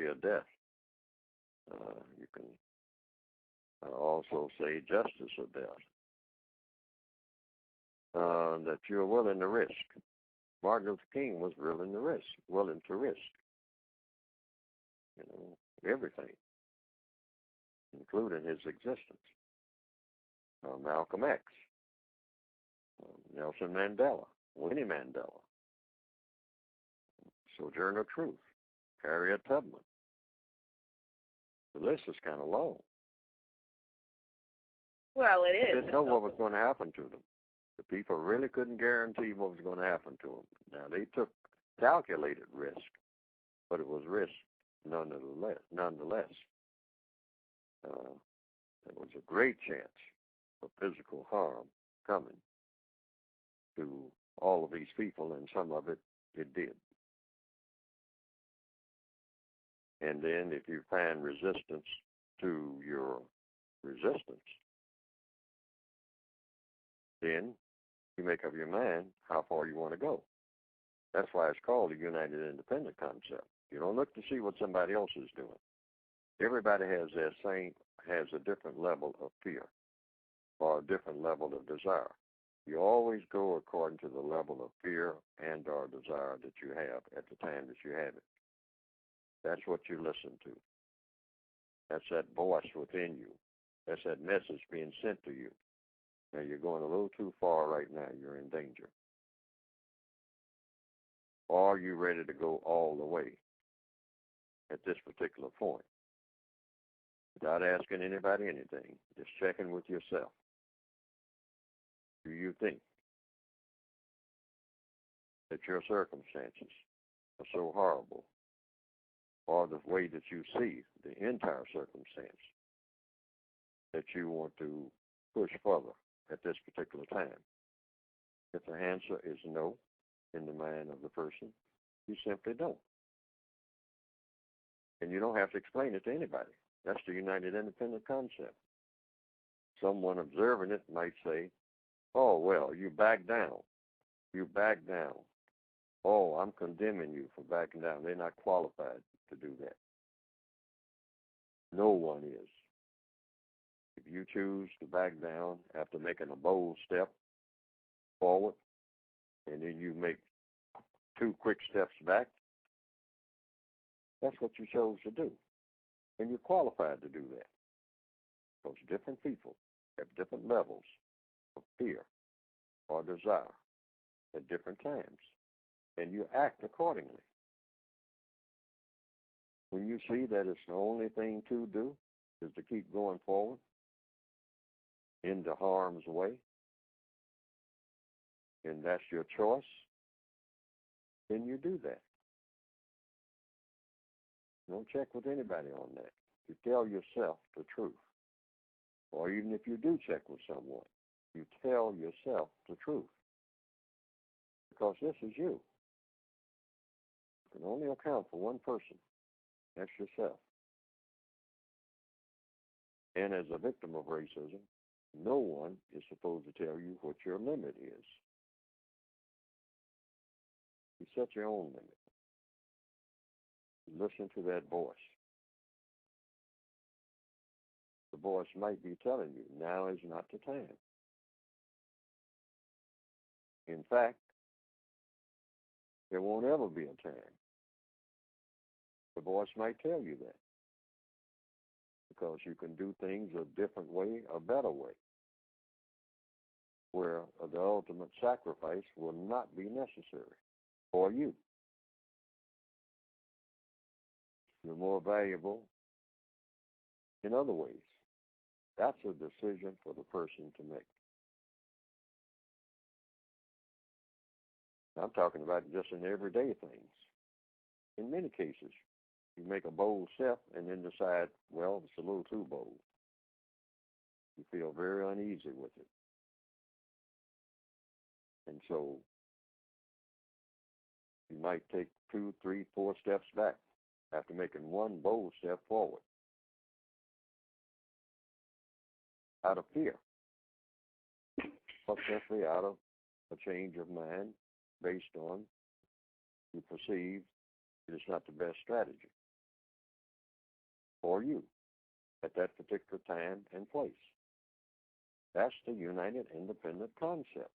certainty of death. You can also say justice of death. That you're willing to risk. Martin Luther King was willing to risk. Everything, including his existence. Malcolm X, Nelson Mandela, Winnie Mandela, Sojourner Truth, Harriet Tubman. The list is kind of long. Well, it is. They didn't know what was going to happen to them. The people really couldn't guarantee what was going to happen to them. Now, they took calculated risk, but it was risk nonetheless. There was a great chance of physical harm coming to all of these people, and some of it did. And then if you find resistance to your resistance, then you make up your mind how far you want to go. That's why it's called a united independent concept. You don't look to see what somebody else is doing. Everybody has a different level of fear or a different level of desire. You always go according to the level of fear and or desire that you have at the time that you have it. That's what you listen to. That's that voice within you. That's that message being sent to you. Now, you're going a little too far right now. You're in danger. Or are you ready to go all the way at this particular point? Without asking anybody anything, just checking with yourself. Do you think that your circumstances are so horrible, or the way that you see the entire circumstance, that you want to push further at this particular time? If the answer is no in the mind of the person, you simply don't. And you don't have to explain it to anybody. That's the united independent concept. Someone observing it might say, oh, well, you back down. You back down. Oh, I'm condemning you for backing down. They're not qualified to do that. No one is. If you choose to back down after making a bold step forward, and then you make 2 quick steps back, that's what you chose to do. And you're qualified to do that. Because different people have different levels of fear or desire at different times. And you act accordingly. When you see that it's the only thing to do is to keep going forward into harm's way, and that's your choice, then you do that. Don't check with anybody on that. You tell yourself the truth. Or even if you do check with someone, you tell yourself the truth. Because this is you. You can only account for one person. That's yourself. And as a victim of racism, no one is supposed to tell you what your limit is. You set your own limit. Listen to that voice. The voice might be telling you, now is not the time. In fact, there won't ever be a time. The voice might tell you that. Because you can do things a different way, a better way, where the ultimate sacrifice will not be necessary for you. You're more valuable in other ways. That's a decision for the person to make. I'm talking about just in everyday things. In many cases, you make a bold step and then decide, well, it's a little too bold. You feel very uneasy with it. And so you might take 2, 3, 4 steps back after making one bold step forward. Out of fear. Or simply out of a change of mind based on you perceive it is not the best strategy. for you at that particular time and place. That's the united independent concept.